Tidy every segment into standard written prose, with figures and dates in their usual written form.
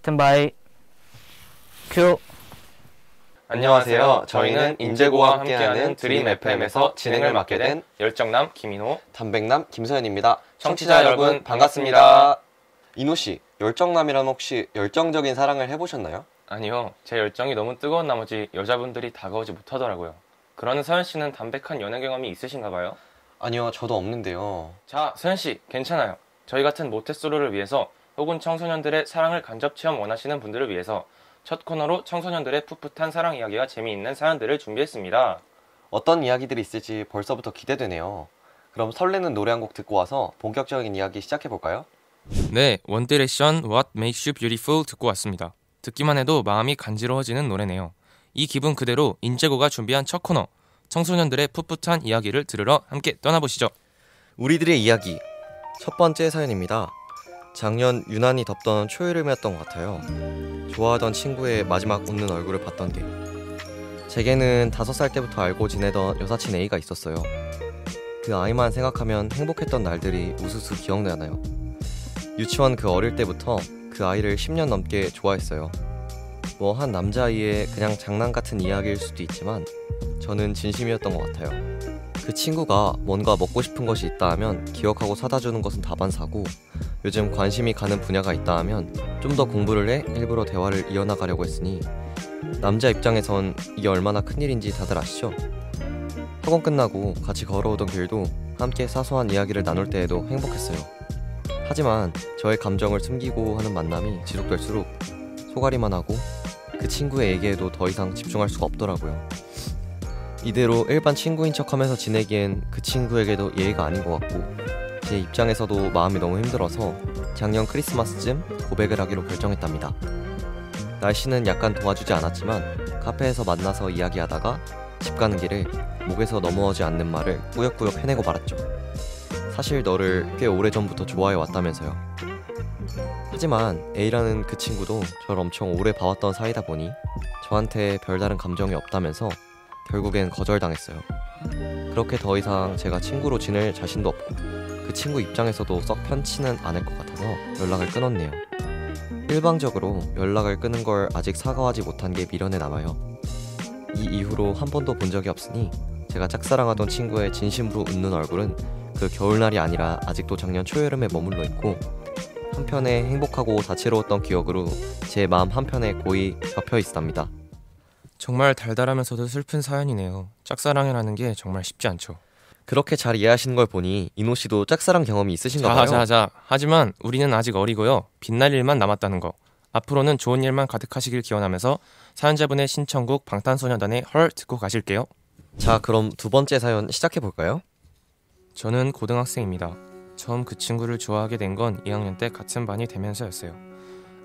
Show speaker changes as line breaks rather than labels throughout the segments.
스탠바이 큐.
안녕하세요. 저희는 인재고와 함께하는 드림 FM에서 진행을 맡게 된 열정남 김인호,
담백남 김서연입니다.
청취자 여러분 반갑습니다.
인호씨, 열정남이란 혹시 열정적인 사랑을 해보셨나요?
아니요, 제 열정이 너무 뜨거운 나머지 여자분들이 다가오지 못하더라고요. 그러는 서연씨는 담백한 연애 경험이 있으신가 봐요?
아니요, 저도 없는데요.
자, 서연씨 괜찮아요. 저희 같은 모태솔로를 위해서 혹은 청소년들의 사랑을 간접 체험 원하시는 분들을 위해서 첫 코너로 청소년들의 풋풋한 사랑 이야기가 재미있는 사연들을 준비했습니다.
어떤 이야기들이 있을지 벌써부터 기대되네요. 그럼 설레는 노래 한 곡 듣고 와서 본격적인 이야기 시작해볼까요?
네, 원디렉션 What Makes You Beautiful 듣고 왔습니다. 듣기만 해도 마음이 간지러워지는 노래네요. 이 기분 그대로 인재고가 준비한 첫 코너, 청소년들의 풋풋한 이야기를 들으러 함께 떠나보시죠.
우리들의 이야기, 첫 번째 사연입니다. 작년 유난히 덥던 초여름이었던 것 같아요. 좋아하던 친구의 마지막 웃는 얼굴을 봤던 게. 제게는 5살 때부터 알고 지내던 여사친 A가 있었어요. 그 아이만 생각하면 행복했던 날들이 우수수 기억나나요. 유치원 그 어릴 때부터 그 아이를 10년 넘게 좋아했어요. 뭐 한 남자아이의 그냥 장난 같은 이야기일 수도 있지만 저는 진심이었던 것 같아요. 그 친구가 뭔가 먹고 싶은 것이 있다 하면 기억하고 사다 주는 것은 다반사고, 요즘 관심이 가는 분야가 있다 하면 좀 더 공부를 해 일부러 대화를 이어나가려고 했으니 남자 입장에선 이게 얼마나 큰일인지 다들 아시죠? 학원 끝나고 같이 걸어오던 길도 함께 사소한 이야기를 나눌 때에도 행복했어요. 하지만 저의 감정을 숨기고 하는 만남이 지속될수록 소가리만 하고 그 친구의 얘기에도 더 이상 집중할 수가 없더라고요. 이대로 일반 친구인 척하면서 지내기엔 그 친구에게도 예의가 아닌 것 같고, 제 입장에서도 마음이 너무 힘들어서 작년 크리스마스쯤 고백을 하기로 결정했답니다. 날씨는 약간 도와주지 않았지만 카페에서 만나서 이야기하다가 집 가는 길에 목에서 넘어오지 않는 말을 꾸역꾸역 해내고 말았죠. 사실 너를 꽤 오래전부터 좋아해 왔다면서요. 하지만 A라는 그 친구도 저를 엄청 오래 봐왔던 사이다 보니 저한테 별다른 감정이 없다면서 결국엔 거절당했어요. 그렇게 더 이상 제가 친구로 지낼 자신도 없고 그 친구 입장에서도 썩 편치는 않을 것 같아서 연락을 끊었네요. 일방적으로 연락을 끊은 걸 아직 사과하지 못한 게 미련에 남아요. 이 이후로 한 번도 본 적이 없으니 제가 짝사랑하던 친구의 진심으로 웃는 얼굴은 그 겨울날이 아니라 아직도 작년 초여름에 머물러 있고, 한편에 행복하고 다채로웠던 기억으로 제 마음 한편에 고이 접혀 있답니다.
정말 달달하면서도 슬픈 사연이네요. 짝사랑이라는 게 정말 쉽지 않죠.
그렇게 잘 이해하시는 걸 보니 인호씨도 짝사랑 경험이 있으신가 봐요.
자. 하지만 우리는 아직 어리고요. 빛날 일만 남았다는 거. 앞으로는 좋은 일만 가득하시길 기원하면서 사연자분의 신청곡 방탄소년단의 헐 듣고 가실게요.
자, 그럼 두 번째 사연 시작해볼까요?
저는 고등학생입니다. 처음 그 친구를 좋아하게 된 건 2학년 때 같은 반이 되면서였어요.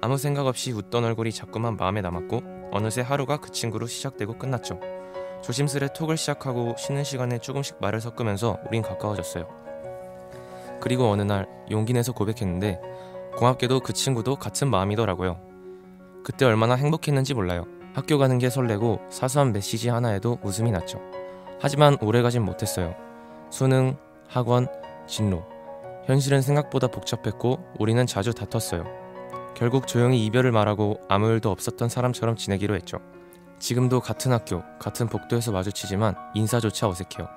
아무 생각 없이 웃던 얼굴이 자꾸만 마음에 남았고 어느새 하루가 그 친구로 시작되고 끝났죠. 조심스레 톡을 시작하고 쉬는 시간에 조금씩 말을 섞으면서 우린 가까워졌어요. 그리고 어느 날 용기 내서 고백했는데 고맙게도 그 친구도 같은 마음이더라고요. 그때 얼마나 행복했는지 몰라요. 학교 가는 게 설레고 사소한 메시지 하나에도 웃음이 났죠. 하지만 오래가진 못했어요. 수능, 학원, 진로. 현실은 생각보다 복잡했고 우리는 자주 다퉜어요. 결국 조용히 이별을 말하고 아무 일도 없었던 사람처럼 지내기로 했죠. 지금도 같은 학교, 같은 복도에서 마주치지만 인사조차 어색해요.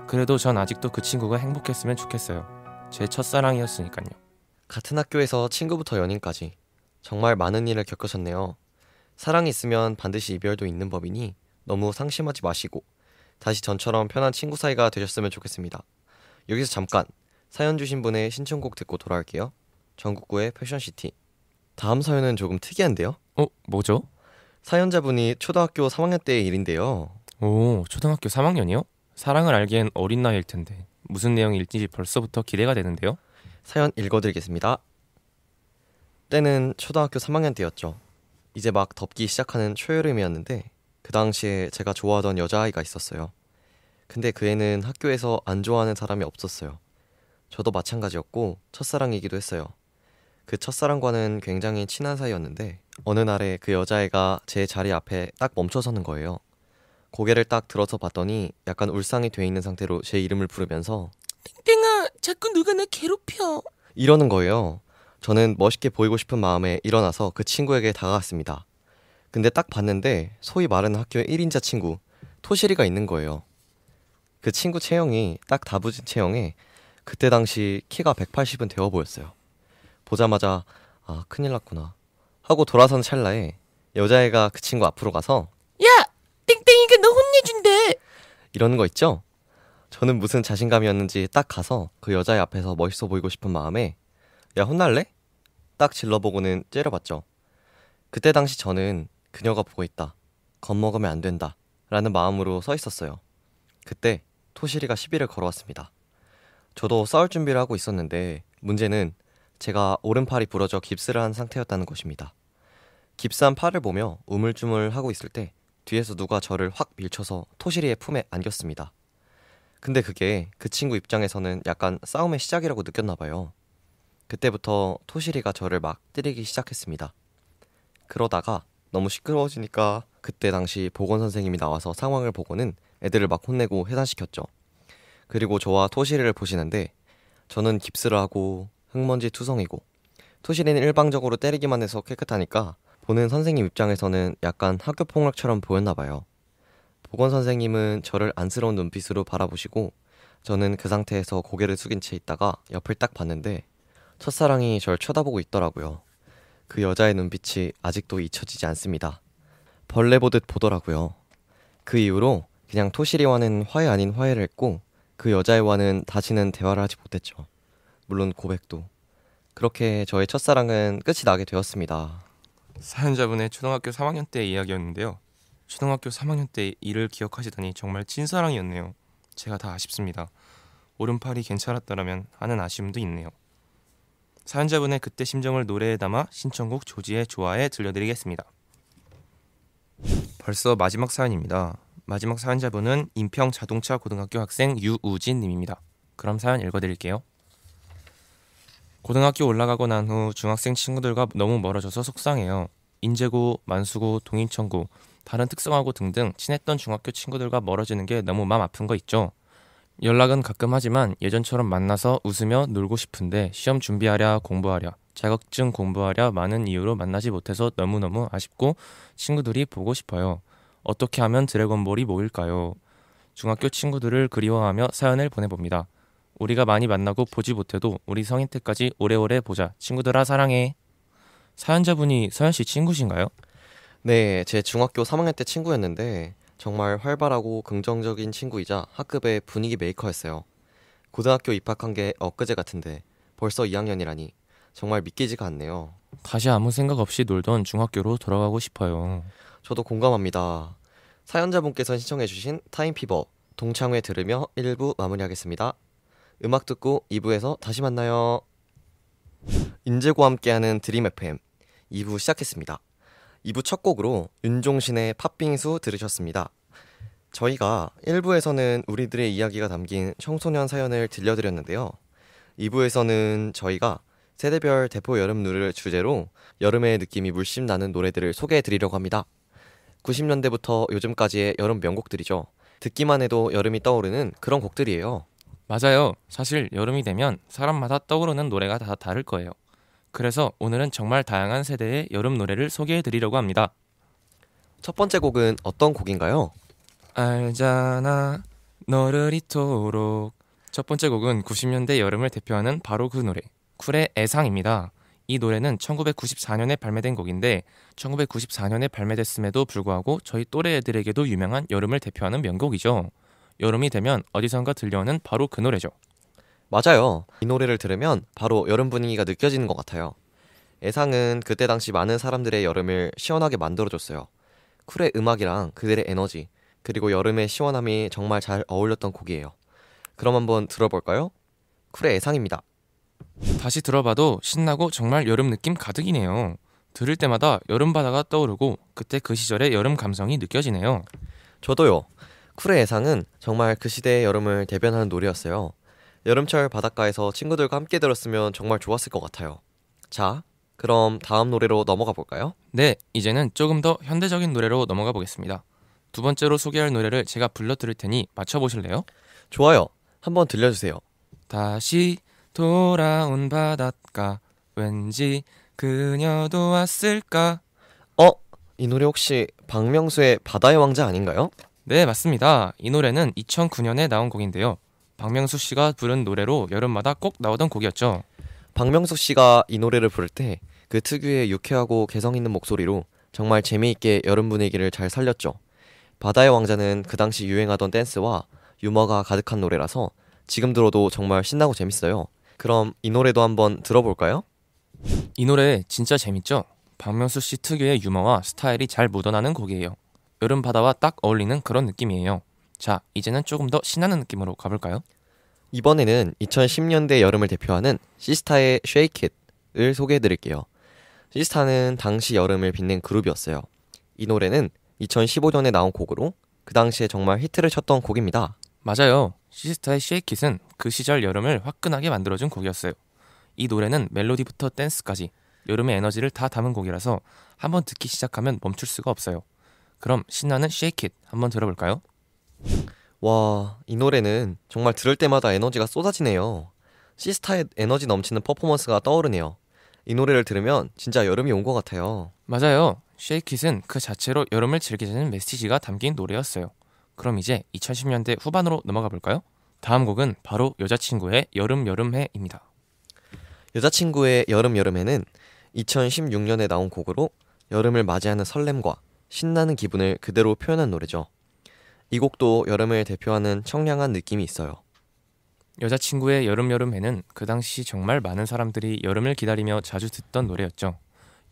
그래도 전 아직도 그 친구가 행복했으면 좋겠어요. 제 첫사랑이었으니까요.
같은 학교에서 친구부터 연인까지 정말 많은 일을 겪으셨네요. 사랑이 있으면 반드시 이별도 있는 법이니 너무 상심하지 마시고 다시 전처럼 편한 친구 사이가 되셨으면 좋겠습니다. 여기서 잠깐 사연 주신 분의 신청곡 듣고 돌아올게요. 전국구의 패션시티. 다음 사연은 조금 특이한데요?
뭐죠?
사연자분이 초등학교 3학년 때의 일인데요.
오, 초등학교 3학년이요? 사랑을 알기엔 어린 나이일 텐데 무슨 내용일지 벌써부터 기대가 되는데요?
사연 읽어드리겠습니다. 때는 초등학교 3학년 때였죠. 이제 막 덥기 시작하는 초여름이었는데 그 당시에 제가 좋아하던 여자아이가 있었어요. 근데 그 애는 학교에서 안 좋아하는 사람이 없었어요. 저도 마찬가지였고 첫사랑이기도 했어요. 그 첫사랑과는 굉장히 친한 사이였는데 어느 날에 그 여자애가 제 자리 앞에 딱 멈춰서는 거예요. 고개를 딱 들어서 봤더니 약간 울상이 돼 있는 상태로 제 이름을 부르면서
땡땡아, 자꾸 누가 나 괴롭혀
이러는 거예요. 저는 멋있게 보이고 싶은 마음에 일어나서 그 친구에게 다가갔습니다. 근데 딱 봤는데 소위 말하는 학교의 1인자 친구 토시리가 있는 거예요. 그 친구 체형이 딱 다부진 체형에 그때 당시 키가 180은 되어 보였어요. 보자마자 아 큰일 났구나 하고 돌아선 찰나에 여자애가 그 친구 앞으로 가서
야! 땡땡이가 너 혼내준대!
이러는 거 있죠? 저는 무슨 자신감이었는지 딱 가서 그 여자애 앞에서 멋있어 보이고 싶은 마음에 야 혼날래? 딱 질러보고는 째려봤죠. 그때 당시 저는 그녀가 보고 있다. 겁먹으면 안 된다. 라는 마음으로 서 있었어요. 그때 토시리가 시비를 걸어왔습니다. 저도 싸울 준비를 하고 있었는데 문제는 제가 오른팔이 부러져 깁스를 한 상태였다는 것입니다. 깁스한 팔을 보며 우물쭈물하고 있을 때 뒤에서 누가 저를 확 밀쳐서 토시리의 품에 안겼습니다. 근데 그게 그 친구 입장에서는 약간 싸움의 시작이라고 느꼈나 봐요. 그때부터 토시리가 저를 막 때리기 시작했습니다. 그러다가 너무 시끄러워지니까 그때 당시 보건 선생님이 나와서 상황을 보고는 애들을 막 혼내고 해산시켰죠. 그리고 저와 토시리를 보시는데 저는 깁스를 하고 흙먼지 투성이고 토시리는 일방적으로 때리기만 해서 깨끗하니까 보는 선생님 입장에서는 약간 학교 폭력처럼 보였나 봐요. 보건 선생님은 저를 안쓰러운 눈빛으로 바라보시고 저는 그 상태에서 고개를 숙인 채 있다가 옆을 딱 봤는데 첫사랑이 절 쳐다보고 있더라고요. 그 여자의 눈빛이 아직도 잊혀지지 않습니다. 벌레 보듯 보더라고요. 그 이후로 그냥 토시리와는 화해 아닌 화해를 했고 그 여자애와는 다시는 대화를 하지 못했죠. 물론 고백도. 그렇게 저의 첫사랑은 끝이 나게 되었습니다.
사연자분의 초등학교 3학년 때의 이야기였는데요. 초등학교 3학년 때 이를 기억하시다니 정말 찐사랑이었네요. 제가 다 아쉽습니다. 오른팔이 괜찮았더라면 하는 아쉬움도 있네요. 사연자분의 그때 심정을 노래에 담아 신청곡 조지의 좋아해 들려드리겠습니다. 벌써 마지막 사연입니다. 마지막 사연자분은 인평 자동차 고등학교 학생 유우진 님입니다. 그럼 사연 읽어드릴게요. 고등학교 올라가고 난 후 중학생 친구들과 너무 멀어져서 속상해요. 인제고, 만수고, 동인천고, 다른 특성화고 등등 친했던 중학교 친구들과 멀어지는 게 너무 맘 아픈 거 있죠. 연락은 가끔 하지만 예전처럼 만나서 웃으며 놀고 싶은데 시험 준비하랴 공부하랴 자격증 공부하랴 많은 이유로 만나지 못해서 너무너무 아쉽고 친구들이 보고 싶어요. 어떻게 하면 드래곤볼이 모일까요? 중학교 친구들을 그리워하며 사연을 보내봅니다. 우리가 많이 만나고 보지 못해도 우리 성인 때까지 오래오래 보자. 친구들아 사랑해. 사연자분이 서연씨 친구신가요?
네, 제 중학교 3학년 때 친구였는데 정말 활발하고 긍정적인 친구이자 학급의 분위기 메이커였어요. 고등학교 입학한 게 엊그제 같은데 벌써 2학년이라니 정말 믿기지가 않네요.
다시 아무 생각 없이 놀던 중학교로 돌아가고 싶어요.
저도 공감합니다. 사연자분께서 신청해주신 타임피버 동창회 들으며 1부 마무리하겠습니다. 음악 듣고 2부에서 다시 만나요. 인재고 함께하는 드림 FM 2부 시작했습니다. 2부 첫 곡으로 윤종신의 팥빙수 들으셨습니다. 저희가 1부에서는 우리들의 이야기가 담긴 청소년 사연을 들려드렸는데요. 2부에서는 저희가 세대별 대포 여름 노래를 주제로 여름의 느낌이 물씬 나는 노래들을 소개해드리려고 합니다. 90년대부터 요즘까지의 여름 명곡들이죠. 듣기만 해도 여름이 떠오르는 그런 곡들이에요.
맞아요. 사실 여름이 되면 사람마다 떠오르는 노래가 다 다를 거예요. 그래서 오늘은 정말 다양한 세대의 여름 노래를 소개해드리려고 합니다.
첫 번째 곡은 어떤 곡인가요?
알잖아 너를 이토록. 첫 번째 곡은 90년대 여름을 대표하는 바로 그 노래 쿨의 애상입니다. 이 노래는 1994년에 발매된 곡인데 1994년에 발매됐음에도 불구하고 저희 또래 애들에게도 유명한 여름을 대표하는 명곡이죠. 여름이 되면 어디선가 들려오는 바로 그 노래죠.
맞아요. 이 노래를 들으면 바로 여름 분위기가 느껴지는 것 같아요. 애상은 그때 당시 많은 사람들의 여름을 시원하게 만들어줬어요. 쿨의 음악이랑 그들의 에너지 그리고 여름의 시원함이 정말 잘 어울렸던 곡이에요. 그럼 한번 들어볼까요? 쿨의 애상입니다.
다시 들어봐도 신나고 정말 여름 느낌 가득이네요. 들을 때마다 여름 바다가 떠오르고 그때 그 시절의 여름 감성이 느껴지네요.
저도요. 쿨의 애상은 정말 그 시대의 여름을 대변하는 노래였어요. 여름철 바닷가에서 친구들과 함께 들었으면 정말 좋았을 것 같아요. 자, 그럼 다음 노래로 넘어가 볼까요?
네, 이제는 조금 더 현대적인 노래로 넘어가 보겠습니다. 두 번째로 소개할 노래를 제가 불러 드릴 테니 맞춰보실래요?
좋아요. 한번 들려주세요.
다시 돌아온 바닷가 왠지 그녀도 왔을까.
이 노래 혹시 박명수의 바다의 왕자 아닌가요?
네, 맞습니다. 이 노래는 2009년에 나온 곡인데요. 박명수 씨가 부른 노래로 여름마다 꼭 나오던 곡이었죠.
박명수 씨가 이 노래를 부를 때 그 특유의 유쾌하고 개성 있는 목소리로 정말 재미있게 여름 분위기를 잘 살렸죠. 바다의 왕자는 그 당시 유행하던 댄스와 유머가 가득한 노래라서 지금 들어도 정말 신나고 재밌어요. 그럼 이 노래도 한번 들어볼까요?
이 노래 진짜 재밌죠? 박명수 씨 특유의 유머와 스타일이 잘 묻어나는 곡이에요. 여름 바다와 딱 어울리는 그런 느낌이에요. 자, 이제는 조금 더 신나는 느낌으로 가볼까요?
이번에는 2010년대 여름을 대표하는 시스타의 Shake It을 소개해드릴게요. 시스타는 당시 여름을 빛낸 그룹이었어요. 이 노래는 2015년에 나온 곡으로 그 당시에 정말 히트를 쳤던 곡입니다.
맞아요. 시스타의 Shake It은 그 시절 여름을 화끈하게 만들어준 곡이었어요. 이 노래는 멜로디부터 댄스까지 여름의 에너지를 다 담은 곡이라서 한번 듣기 시작하면 멈출 수가 없어요. 그럼 신나는 Shake It 한번 들어볼까요?
와, 이 노래는 정말 들을 때마다 에너지가 쏟아지네요. 시스타의 에너지 넘치는 퍼포먼스가 떠오르네요. 이 노래를 들으면 진짜 여름이 온 것 같아요.
맞아요. Shake It은 그 자체로 여름을 즐기자는 메시지가 담긴 노래였어요. 그럼 이제 2010년대 후반으로 넘어가 볼까요? 다음 곡은 바로 여자친구의 여름해입니다.
여자친구의 여름해는 2016년에 나온 곡으로 여름을 맞이하는 설렘과 신나는 기분을 그대로 표현한 노래죠. 이 곡도 여름을 대표하는 청량한 느낌이 있어요.
여자친구의 여름해는 그 당시 정말 많은 사람들이 여름을 기다리며 자주 듣던 노래였죠.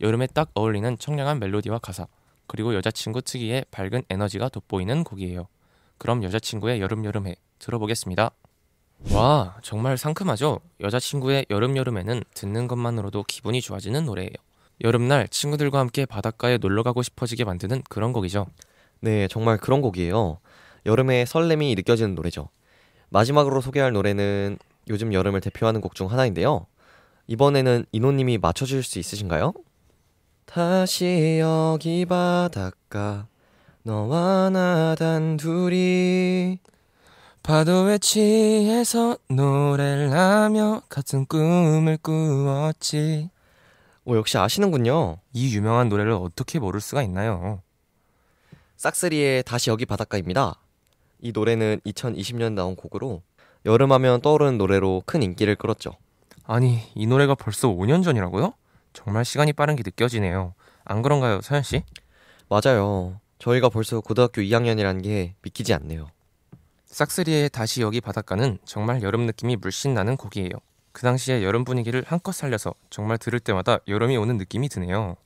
여름에 딱 어울리는 청량한 멜로디와 가사, 그리고 여자친구 특유의 밝은 에너지가 돋보이는 곡이에요. 그럼 여자친구의 여름해 들어보겠습니다. 와, 정말 상큼하죠? 여자친구의 여름해는 듣는 것만으로도 기분이 좋아지는 노래예요. 여름날 친구들과 함께 바닷가에 놀러가고 싶어지게 만드는 그런 곡이죠.
네, 정말 그런 곡이에요. 여름의 설렘이 느껴지는 노래죠. 마지막으로 소개할 노래는 요즘 여름을 대표하는 곡 중 하나인데요. 이번에는 인호님이 맞춰주실 수 있으신가요? 다시 여기 바닷가 너와 나 단둘이.
파도에 취해서 노래를 하며 같은 꿈을 꾸었지.
오, 역시 아시는군요.
이 유명한 노래를 어떻게 모를 수가 있나요?
싹쓰리의 다시 여기 바닷가입니다. 이 노래는 2020년 나온 곡으로 여름하면 떠오르는 노래로 큰 인기를 끌었죠.
아니, 이 노래가 벌써 5년 전이라고요? 정말 시간이 빠른 게 느껴지네요. 안 그런가요, 서현씨?
맞아요. 저희가 벌써 고등학교 2학년이라는 게 믿기지 않네요.
싹쓰리의 다시 여기 바닷가는 정말 여름 느낌이 물씬 나는 곡이에요. 그 당시에 여름 분위기를 한껏 살려서 정말 들을 때마다 여름이 오는 느낌이 드네요.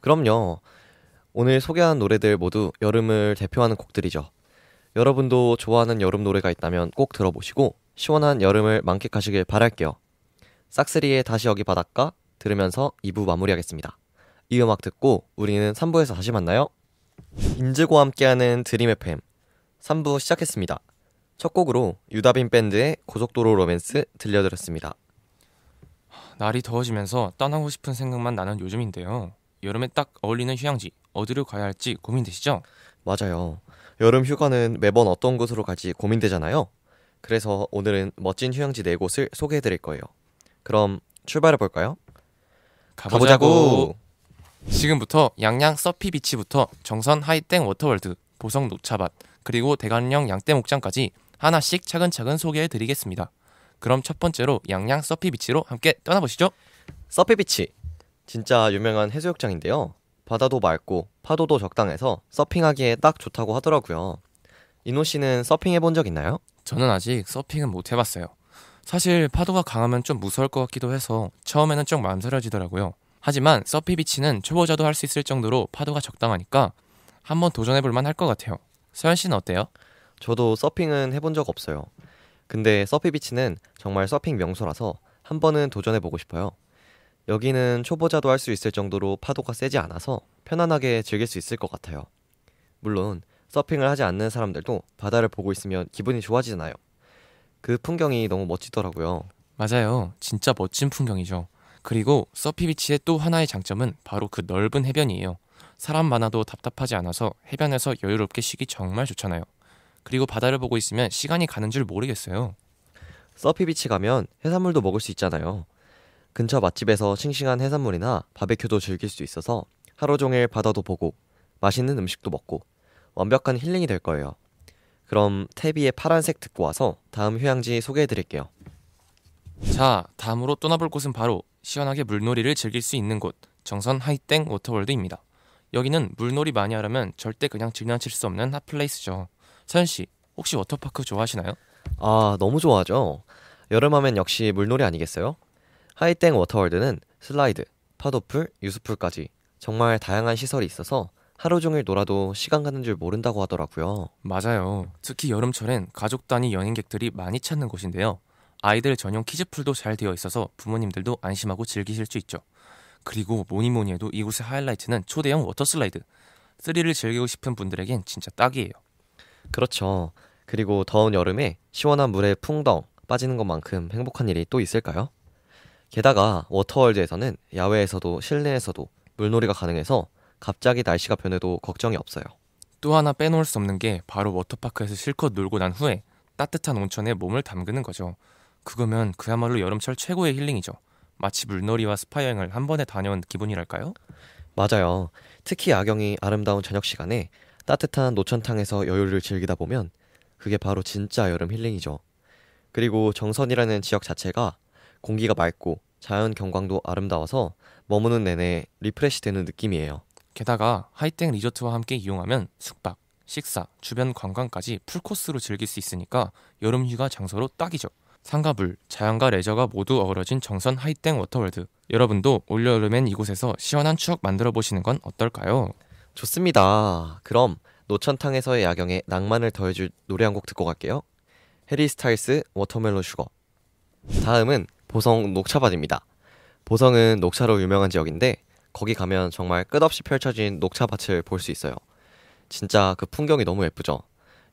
그럼요. 오늘 소개한 노래들 모두 여름을 대표하는 곡들이죠. 여러분도 좋아하는 여름 노래가 있다면 꼭 들어보시고 시원한 여름을 만끽하시길 바랄게요. 싹쓰리의 다시 여기 바닷가 들으면서 2부 마무리하겠습니다. 이 음악 듣고 우리는 3부에서 다시 만나요. 인즈과 함께하는 드림 FM 3부 시작했습니다. 첫 곡으로 유다빈 밴드의 고속도로 로맨스 들려드렸습니다.
날이 더워지면서 떠나고 싶은 생각만 나는 요즘인데요. 여름에 딱 어울리는 휴양지 어디로 가야 할지 고민되시죠?
맞아요. 여름 휴가는 매번 어떤 곳으로 갈지 고민되잖아요. 그래서 오늘은 멋진 휴양지 4곳을 소개해드릴 거예요. 그럼 출발해볼까요? 가보자고!
지금부터 양양 서피비치부터 정선 하이땡 워터월드, 보성 녹차밭, 그리고 대관령 양떼목장까지 하나씩 차근차근 소개해드리겠습니다. 그럼 첫 번째로 양양 서피비치로 함께 떠나보시죠.
서피비치! 진짜 유명한 해수욕장인데요. 바다도 맑고 파도도 적당해서 서핑하기에 딱 좋다고 하더라고요. 인호 씨는 서핑 해본 적 있나요?
저는 아직 서핑은 못 해봤어요. 사실 파도가 강하면 좀 무서울 것 같기도 해서 처음에는 좀 망설여지더라고요. 하지만 서피비치는 초보자도 할 수 있을 정도로 파도가 적당하니까 한번 도전해볼 만할 것 같아요. 서현 씨는 어때요?
저도 서핑은 해본 적 없어요. 근데 서피비치는 정말 서핑 명소라서 한 번은 도전해보고 싶어요. 여기는 초보자도 할 수 있을 정도로 파도가 세지 않아서 편안하게 즐길 수 있을 것 같아요. 물론 서핑을 하지 않는 사람들도 바다를 보고 있으면 기분이 좋아지잖아요. 그 풍경이 너무 멋지더라고요.
맞아요. 진짜 멋진 풍경이죠. 그리고 서피비치의 또 하나의 장점은 바로 그 넓은 해변이에요. 사람 많아도 답답하지 않아서 해변에서 여유롭게 쉬기 정말 좋잖아요. 그리고 바다를 보고 있으면 시간이 가는 줄 모르겠어요.
서피비치 가면 해산물도 먹을 수 있잖아요. 근처 맛집에서 싱싱한 해산물이나 바베큐도 즐길 수 있어서 하루 종일 바다도 보고 맛있는 음식도 먹고 완벽한 힐링이 될 거예요. 그럼 태비의 파란색 듣고 와서 다음 휴양지 소개해 드릴게요.
자, 다음으로 떠나볼 곳은 바로 시원하게 물놀이를 즐길 수 있는 곳, 정선 하이땡 워터월드입니다. 여기는 물놀이 많이 하려면 절대 그냥 지나칠 수 없는 핫플레이스죠. 서현씨, 혹시 워터파크 좋아하시나요?
아, 너무 좋아하죠. 여름하면 역시 물놀이 아니겠어요? 하이땡 워터월드는 슬라이드, 파도풀, 유수풀까지 정말 다양한 시설이 있어서 하루 종일 놀아도 시간 가는 줄 모른다고 하더라고요.
맞아요. 특히 여름철엔 가족 단위 여행객들이 많이 찾는 곳인데요. 아이들 전용 키즈풀도 잘 되어 있어서 부모님들도 안심하고 즐기실 수 있죠. 그리고 뭐니 해도 이곳의 하이라이트는 초대형 워터슬라이드. 스릴을 즐기고 싶은 분들에겐 진짜 딱이에요.
그렇죠. 그리고 더운 여름에 시원한 물에 풍덩 빠지는 것만큼 행복한 일이 또 있을까요? 게다가 워터월드에서는 야외에서도 실내에서도 물놀이가 가능해서 갑자기 날씨가 변해도 걱정이 없어요.
또 하나 빼놓을 수 없는 게 바로 워터파크에서 실컷 놀고 난 후에 따뜻한 온천에 몸을 담그는 거죠. 그거면 그야말로 여름철 최고의 힐링이죠. 마치 물놀이와 스파 여행을 한 번에 다녀온 기분이랄까요?
맞아요. 특히 야경이 아름다운 저녁 시간에 따뜻한 노천탕에서 여유를 즐기다 보면 그게 바로 진짜 여름 힐링이죠. 그리고 정선이라는 지역 자체가 공기가 맑고 자연 경관도 아름다워서 머무는 내내 리프레시 되는 느낌이에요.
게다가 하이땡 리조트와 함께 이용하면 숙박, 식사, 주변 관광까지 풀코스로 즐길 수 있으니까 여름 휴가 장소로 딱이죠. 산과 물, 자연과 레저가 모두 어우러진 정선 하이땡 워터월드. 여러분도 올여름엔 이곳에서 시원한 추억 만들어 보시는 건 어떨까요?
좋습니다. 그럼 노천탕에서의 야경에 낭만을 더해줄 노래 한 곡 듣고 갈게요. 해리 스타일스 워터멜론 슈거. 다음은 보성 녹차밭입니다. 보성은 녹차로 유명한 지역인데 거기 가면 정말 끝없이 펼쳐진 녹차밭을 볼 수 있어요. 진짜 그 풍경이 너무 예쁘죠?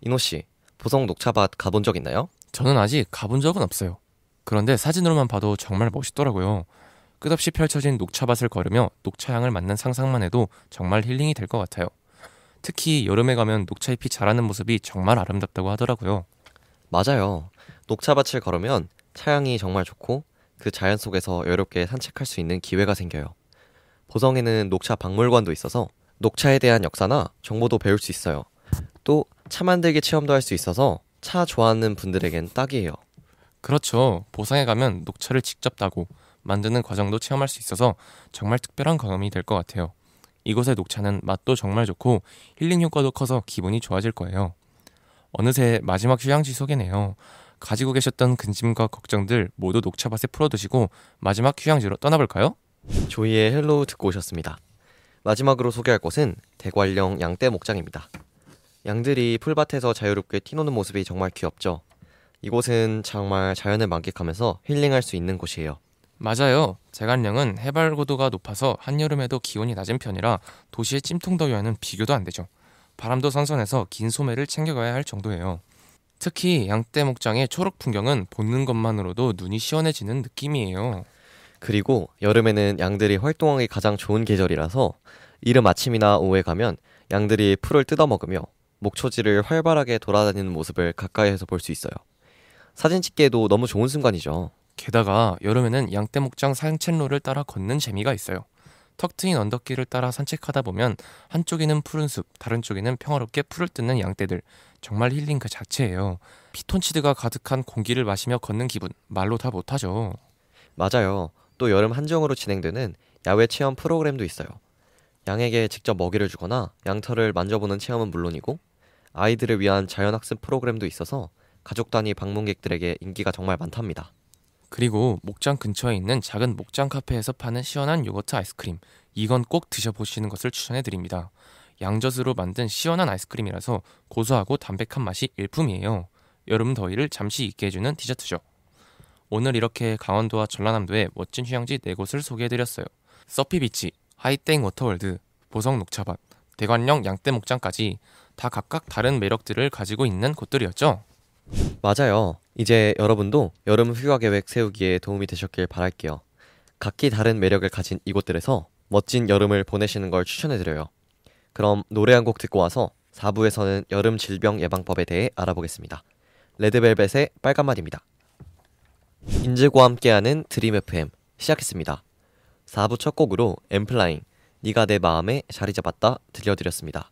이노씨, 보성 녹차밭 가본 적 있나요?
저는 아직 가본 적은 없어요. 그런데 사진으로만 봐도 정말 멋있더라고요. 끝없이 펼쳐진 녹차밭을 걸으며 녹차향을 맡는 상상만 해도 정말 힐링이 될 것 같아요. 특히 여름에 가면 녹차잎이 자라는 모습이 정말 아름답다고 하더라고요.
맞아요. 녹차밭을 걸으면 차향이 정말 좋고 그 자연 속에서 여유롭게 산책할 수 있는 기회가 생겨요. 보성에는 녹차 박물관도 있어서 녹차에 대한 역사나 정보도 배울 수 있어요. 또 차 만들기 체험도 할 수 있어서 차 좋아하는 분들에겐 딱이에요.
그렇죠. 보성에 가면 녹차를 직접 따고 만드는 과정도 체험할 수 있어서 정말 특별한 경험이 될 것 같아요. 이곳의 녹차는 맛도 정말 좋고 힐링 효과도 커서 기분이 좋아질 거예요. 어느새 마지막 휴양지 소개네요. 가지고 계셨던 근심과 걱정들 모두 녹차밭에 풀어두시고 마지막 휴양지로 떠나볼까요?
조이의 헬로우 듣고 오셨습니다. 마지막으로 소개할 곳은 대관령 양떼 목장입니다. 양들이 풀밭에서 자유롭게 뛰노는 모습이 정말 귀엽죠. 이곳은 정말 자연을 만끽하면서 힐링할 수 있는 곳이에요.
맞아요. 대관령은 해발 고도가 높아서 한여름에도 기온이 낮은 편이라 도시의 찜통더위와는 비교도 안 되죠. 바람도 선선해서 긴 소매를 챙겨가야 할 정도예요. 특히 양떼 목장의 초록 풍경은 보는 것만으로도 눈이 시원해지는 느낌이에요.
그리고 여름에는 양들이 활동하기 가장 좋은 계절이라서 이른 아침이나 오후에 가면 양들이 풀을 뜯어먹으며 목초지를 활발하게 돌아다니는 모습을 가까이에서 볼 수 있어요. 사진 찍기에도 너무 좋은 순간이죠.
게다가 여름에는 양떼 목장 산책로를 따라 걷는 재미가 있어요. 턱 트인 언덕길을 따라 산책하다 보면 한쪽에는 푸른 숲, 다른 쪽에는 평화롭게 풀을 뜯는 양떼들. 정말 힐링 그 자체예요. 피톤치드가 가득한 공기를 마시며 걷는 기분, 말로 다 못하죠.
맞아요. 또 여름 한정으로 진행되는 야외 체험 프로그램도 있어요. 양에게 직접 먹이를 주거나 양털을 만져보는 체험은 물론이고 아이들을 위한 자연학습 프로그램도 있어서 가족 단위 방문객들에게 인기가 정말 많답니다.
그리고 목장 근처에 있는 작은 목장 카페에서 파는 시원한 요거트 아이스크림, 이건 꼭 드셔보시는 것을 추천해드립니다. 양젖으로 만든 시원한 아이스크림이라서 고소하고 담백한 맛이 일품이에요. 여름 더위를 잠시 잊게 해주는 디저트죠. 오늘 이렇게 강원도와 전라남도의 멋진 휴양지 4곳을 소개해드렸어요. 서피비치, 하이땡 워터월드, 보성 녹차밭, 대관령 양떼 목장까지 다 각각 다른 매력들을 가지고 있는 곳들이었죠.
맞아요. 이제 여러분도 여름 휴가 계획 세우기에 도움이 되셨길 바랄게요. 각기 다른 매력을 가진 이곳들에서 멋진 여름을 보내시는 걸 추천해드려요. 그럼 노래 한 곡 듣고 와서 4부에서는 여름 질병 예방법에 대해 알아보겠습니다. 레드벨벳의 빨간맛입니다. 인즈과 함께하는 드림 FM 시작했습니다. 4부 첫 곡으로 엠플라잉 네가 내 마음에 자리 잡았다 들려드렸습니다.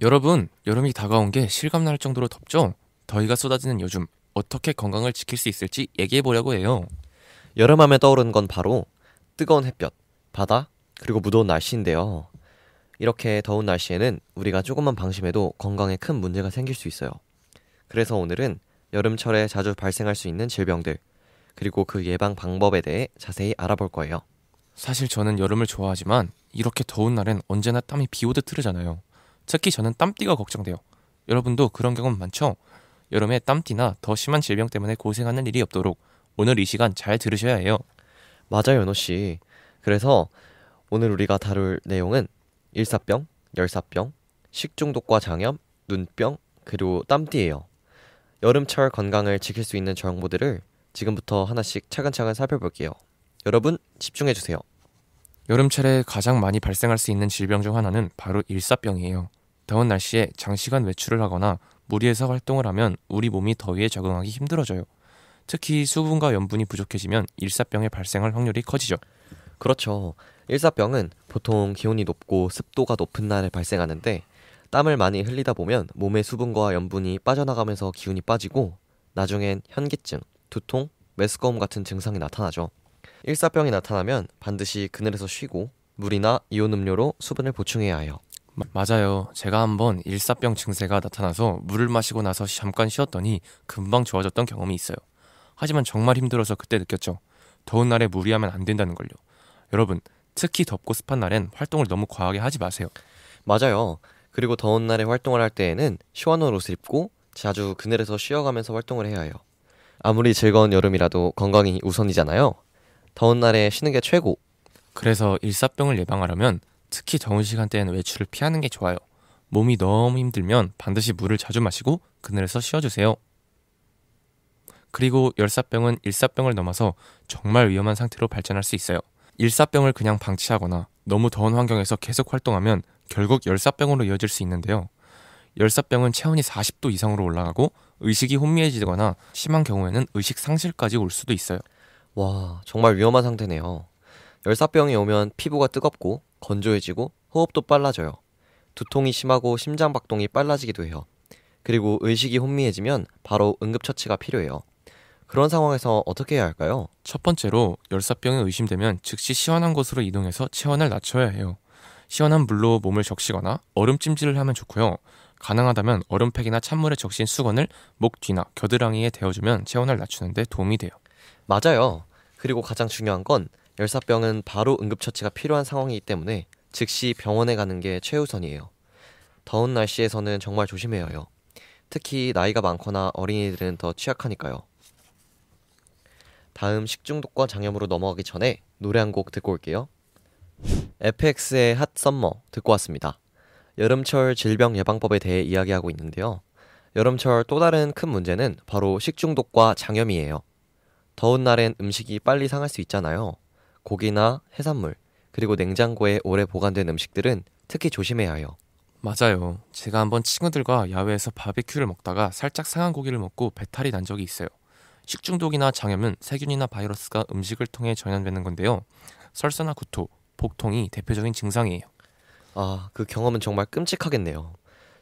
여러분, 여름이 다가온 게 실감날 정도로 덥죠? 더위가 쏟아지는 요즘 어떻게 건강을 지킬 수 있을지 얘기해보려고 해요.
여름하면 떠오르는 건 바로 뜨거운 햇볕, 바다, 그리고 무더운 날씨인데요. 이렇게 더운 날씨에는 우리가 조금만 방심해도 건강에 큰 문제가 생길 수 있어요. 그래서 오늘은 여름철에 자주 발생할 수 있는 질병들, 그리고 그 예방 방법에 대해 자세히 알아볼 거예요.
사실 저는 여름을 좋아하지만 이렇게 더운 날엔 언제나 땀이 비 오듯 흐르잖아요. 특히 저는 땀띠가 걱정돼요. 여러분도 그런 경험 많죠? 여름에 땀띠나 더 심한 질병 때문에 고생하는 일이 없도록 오늘 이 시간 잘 들으셔야 해요.
맞아요, 연호씨. 그래서 오늘 우리가 다룰 내용은 일사병, 열사병, 식중독과 장염, 눈병, 그리고 땀띠예요. 여름철 건강을 지킬 수 있는 정보들을 지금부터 하나씩 차근차근 살펴볼게요. 여러분 집중해주세요.
여름철에 가장 많이 발생할 수 있는 질병 중 하나는 바로 일사병이에요. 더운 날씨에 장시간 외출을 하거나 무리해서 활동을 하면 우리 몸이 더위에 적응하기 힘들어져요. 특히 수분과 염분이 부족해지면 일사병의 발생할 확률이 커지죠.
그렇죠. 일사병은 보통 기온이 높고 습도가 높은 날에 발생하는데 땀을 많이 흘리다 보면 몸의 수분과 염분이 빠져나가면서 기운이 빠지고 나중엔 현기증, 두통, 메스꺼움 같은 증상이 나타나죠. 일사병이 나타나면 반드시 그늘에서 쉬고 물이나 이온 음료로 수분을 보충해야 해요.
맞아요. 제가 한번 일사병 증세가 나타나서 물을 마시고 나서 잠깐 쉬었더니 금방 좋아졌던 경험이 있어요. 하지만 정말 힘들어서 그때 느꼈죠. 더운 날에 무리하면 안 된다는 걸요. 여러분, 특히 덥고 습한 날엔 활동을 너무 과하게 하지 마세요.
맞아요. 그리고 더운 날에 활동을 할 때에는 시원한 옷을 입고 자주 그늘에서 쉬어가면서 활동을 해야 해요. 아무리 즐거운 여름이라도 건강이 우선이잖아요. 더운 날에 쉬는 게 최고.
그래서 일사병을 예방하려면 특히 더운 시간대에는 외출을 피하는 게 좋아요. 몸이 너무 힘들면 반드시 물을 자주 마시고 그늘에서 쉬어주세요. 그리고 열사병은 일사병을 넘어서 정말 위험한 상태로 발전할 수 있어요. 일사병을 그냥 방치하거나 너무 더운 환경에서 계속 활동하면 결국 열사병으로 이어질 수 있는데요. 열사병은 체온이 40도 이상으로 올라가고 의식이 혼미해지거나 심한 경우에는 의식 상실까지 올 수도 있어요.
와, 정말 위험한 상태네요. 열사병이 오면 피부가 뜨겁고 건조해지고 호흡도 빨라져요. 두통이 심하고 심장박동이 빨라지기도 해요. 그리고 의식이 혼미해지면 바로 응급처치가 필요해요. 그런 상황에서 어떻게 해야 할까요?
첫 번째로 열사병이 의심되면 즉시 시원한 곳으로 이동해서 체온을 낮춰야 해요. 시원한 물로 몸을 적시거나 얼음찜질을 하면 좋고요. 가능하다면 얼음팩이나 찬물에 적신 수건을 목 뒤나 겨드랑이에 대어주면 체온을 낮추는 데 도움이 돼요.
맞아요. 그리고 가장 중요한 건 열사병은 바로 응급처치가 필요한 상황이기 때문에 즉시 병원에 가는 게 최우선이에요. 더운 날씨에서는 정말 조심해야 해요. 특히 나이가 많거나 어린이들은 더 취약하니까요. 다음 식중독과 장염으로 넘어가기 전에 노래 한 곡 듣고 올게요. FX의 핫 썸머 듣고 왔습니다. 여름철 질병 예방법에 대해 이야기하고 있는데요. 여름철 또 다른 큰 문제는 바로 식중독과 장염이에요. 더운 날엔 음식이 빨리 상할 수 있잖아요. 고기나 해산물, 그리고 냉장고에 오래 보관된 음식들은 특히 조심해야 해요.
맞아요. 제가 한번 친구들과 야외에서 바베큐를 먹다가 살짝 상한 고기를 먹고 배탈이 난 적이 있어요. 식중독이나 장염은 세균이나 바이러스가 음식을 통해 전염되는 건데요. 설사나 구토, 복통이 대표적인 증상이에요.
아, 그 경험은 정말 끔찍하겠네요.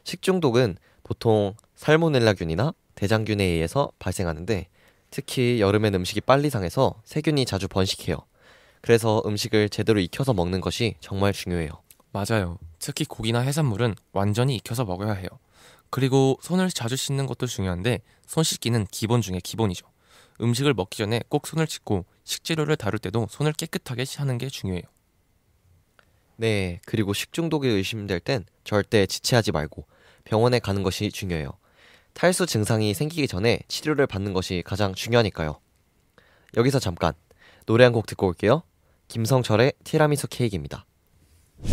식중독은 보통 살모넬라균이나 대장균에 의해서 발생하는데 특히 여름엔 음식이 빨리 상해서 세균이 자주 번식해요. 그래서 음식을 제대로 익혀서 먹는 것이 정말 중요해요.
맞아요. 특히 고기나 해산물은 완전히 익혀서 먹어야 해요. 그리고 손을 자주 씻는 것도 중요한데 손 씻기는 기본 중에 기본이죠. 음식을 먹기 전에 꼭 손을 씻고 식재료를 다룰 때도 손을 깨끗하게 하는 게 중요해요.
네, 그리고 식중독이 의심될 땐 절대 지체하지 말고 병원에 가는 것이 중요해요. 탈수 증상이 생기기 전에 치료를 받는 것이 가장 중요하니까요. 여기서 잠깐 노래 한 곡 듣고 올게요. 김성철의 티라미수 케이크입니다.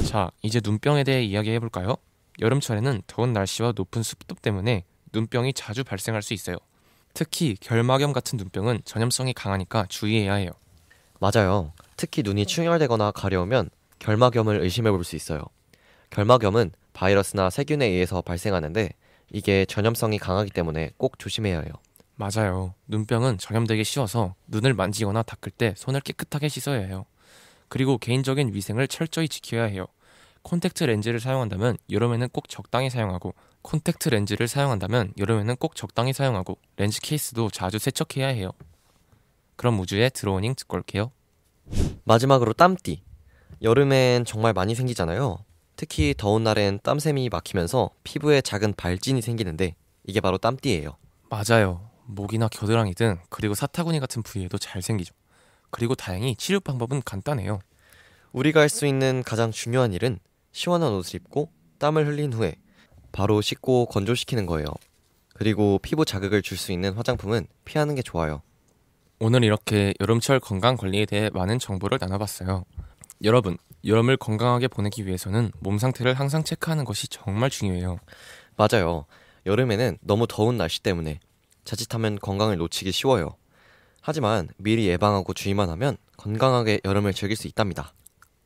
자, 이제 눈병에 대해 이야기해볼까요? 여름철에는 더운 날씨와 높은 습도 때문에 눈병이 자주 발생할 수 있어요. 특히 결막염 같은 눈병은 전염성이 강하니까 주의해야 해요.
맞아요. 특히 눈이 충혈되거나 가려우면 결막염을 의심해 볼 수 있어요. 결막염은 바이러스나 세균에 의해서 발생하는데 이게 전염성이 강하기 때문에 꼭 조심해야 해요.
맞아요. 눈병은 전염되기 쉬워서 눈을 만지거나 닦을 때 손을 깨끗하게 씻어야 해요. 그리고 개인적인 위생을 철저히 지켜야 해요. 콘택트 렌즈를 사용한다면 여름에는 꼭 적당히 사용하고 렌즈 케이스도 자주 세척해야 해요. 그럼 우주의 드로우닝 듣고 올게요.
마지막으로 땀띠. 여름엔 정말 많이 생기잖아요. 특히 더운 날엔 땀샘이 막히면서 피부에 작은 발진이 생기는데 이게 바로 땀띠예요.
맞아요. 목이나 겨드랑이 등 그리고 사타구니 같은 부위에도 잘 생기죠. 그리고 다행히 치료 방법은 간단해요.
우리가 할 수 있는 가장 중요한 일은 시원한 옷을 입고 땀을 흘린 후에 바로 씻고 건조시키는 거예요. 그리고 피부 자극을 줄 수 있는 화장품은 피하는 게 좋아요.
오늘 이렇게 여름철 건강 관리에 대해 많은 정보를 나눠봤어요. 여러분, 여름을 건강하게 보내기 위해서는 몸 상태를 항상 체크하는 것이 정말 중요해요.
맞아요. 여름에는 너무 더운 날씨 때문에 자칫하면 건강을 놓치기 쉬워요. 하지만 미리 예방하고 주의만 하면 건강하게 여름을 즐길 수 있답니다.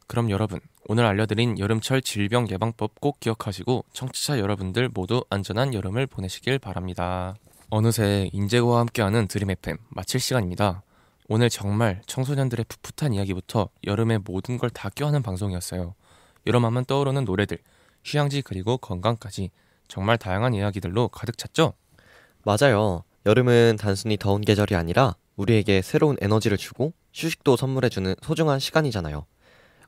그럼 여러분, 오늘 알려드린 여름철 질병 예방법 꼭 기억하시고 청취자 여러분들 모두 안전한 여름을 보내시길 바랍니다. 어느새 인재고와 함께하는 드림 FM 마칠 시간입니다. 오늘 정말 청소년들의 풋풋한 이야기부터 여름의 모든 걸 다 껴안은 방송이었어요. 여름하면 떠오르는 노래들, 휴양지 그리고 건강까지 정말 다양한 이야기들로 가득 찼죠?
맞아요. 여름은 단순히 더운 계절이 아니라 우리에게 새로운 에너지를 주고 휴식도 선물해주는 소중한 시간이잖아요.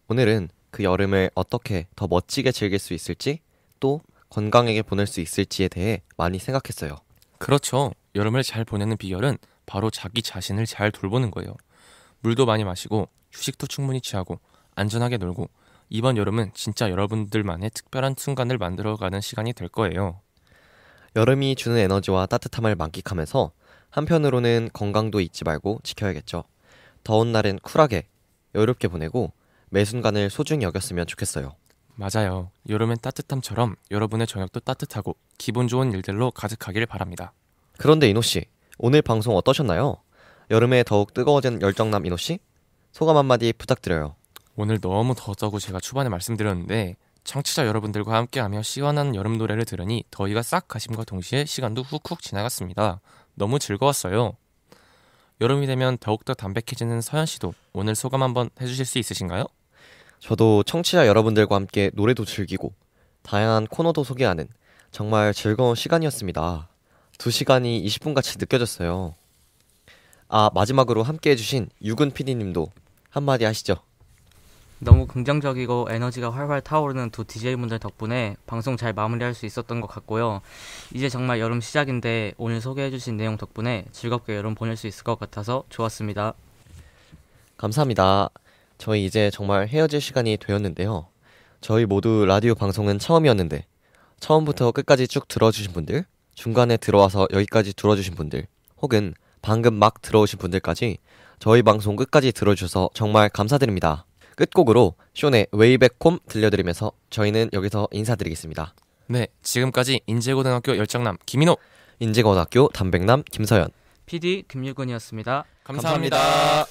오늘은 그 여름을 어떻게 더 멋지게 즐길 수 있을지 또 건강하게 보낼 수 있을지에 대해 많이 생각했어요.
그렇죠. 여름을 잘 보내는 비결은 바로 자기 자신을 잘 돌보는 거예요. 물도 많이 마시고 휴식도 충분히 취하고 안전하게 놀고 이번 여름은 진짜 여러분들만의 특별한 순간을 만들어가는 시간이 될 거예요.
여름이 주는 에너지와 따뜻함을 만끽하면서 한편으로는 건강도 잊지 말고 지켜야겠죠. 더운 날엔 쿨하게 여유롭게 보내고 매 순간을 소중히 여겼으면 좋겠어요.
맞아요. 여름엔 따뜻함처럼 여러분의 저녁도 따뜻하고 기분 좋은 일들로 가득하길 바랍니다.
그런데 이노씨, 오늘 방송 어떠셨나요? 여름에 더욱 뜨거워진 열정남 이노씨? 소감 한마디 부탁드려요.
오늘 너무 더웠다고 제가 초반에 말씀드렸는데 청취자 여러분들과 함께하며 시원한 여름 노래를 들으니 더위가 싹 가심과 동시에 시간도 훅훅 지나갔습니다. 너무 즐거웠어요. 여름이 되면 더욱더 담백해지는 서연씨도 오늘 소감 한번 해주실 수 있으신가요?
저도 청취자 여러분들과 함께 노래도 즐기고 다양한 코너도 소개하는 정말 즐거운 시간이었습니다. 2시간이 20분같이 느껴졌어요. 마지막으로 함께 해주신 유근 PD님도 한마디 하시죠.
너무 긍정적이고 에너지가 활활 타오르는 두 DJ분들 덕분에 방송 잘 마무리할 수 있었던 것 같고요. 이제 정말 여름 시작인데 오늘 소개해주신 내용 덕분에 즐겁게 여름 보낼 수 있을 것 같아서 좋았습니다.
감사합니다. 저희 이제 정말 헤어질 시간이 되었는데요. 저희 모두 라디오 방송은 처음이었는데 처음부터 끝까지 쭉 들어주신 분들, 중간에 들어와서 여기까지 들어주신 분들, 혹은 방금 막 들어오신 분들까지 저희 방송 끝까지 들어주셔서 정말 감사드립니다. 끝곡으로 쇼네 웨이백홈 들려드리면서 저희는 여기서 인사드리겠습니다.
네, 지금까지 인제고등학교 열정남 김인호,
인제고등학교 담백남 김서연,
PD 김유근이었습니다.
감사합니다.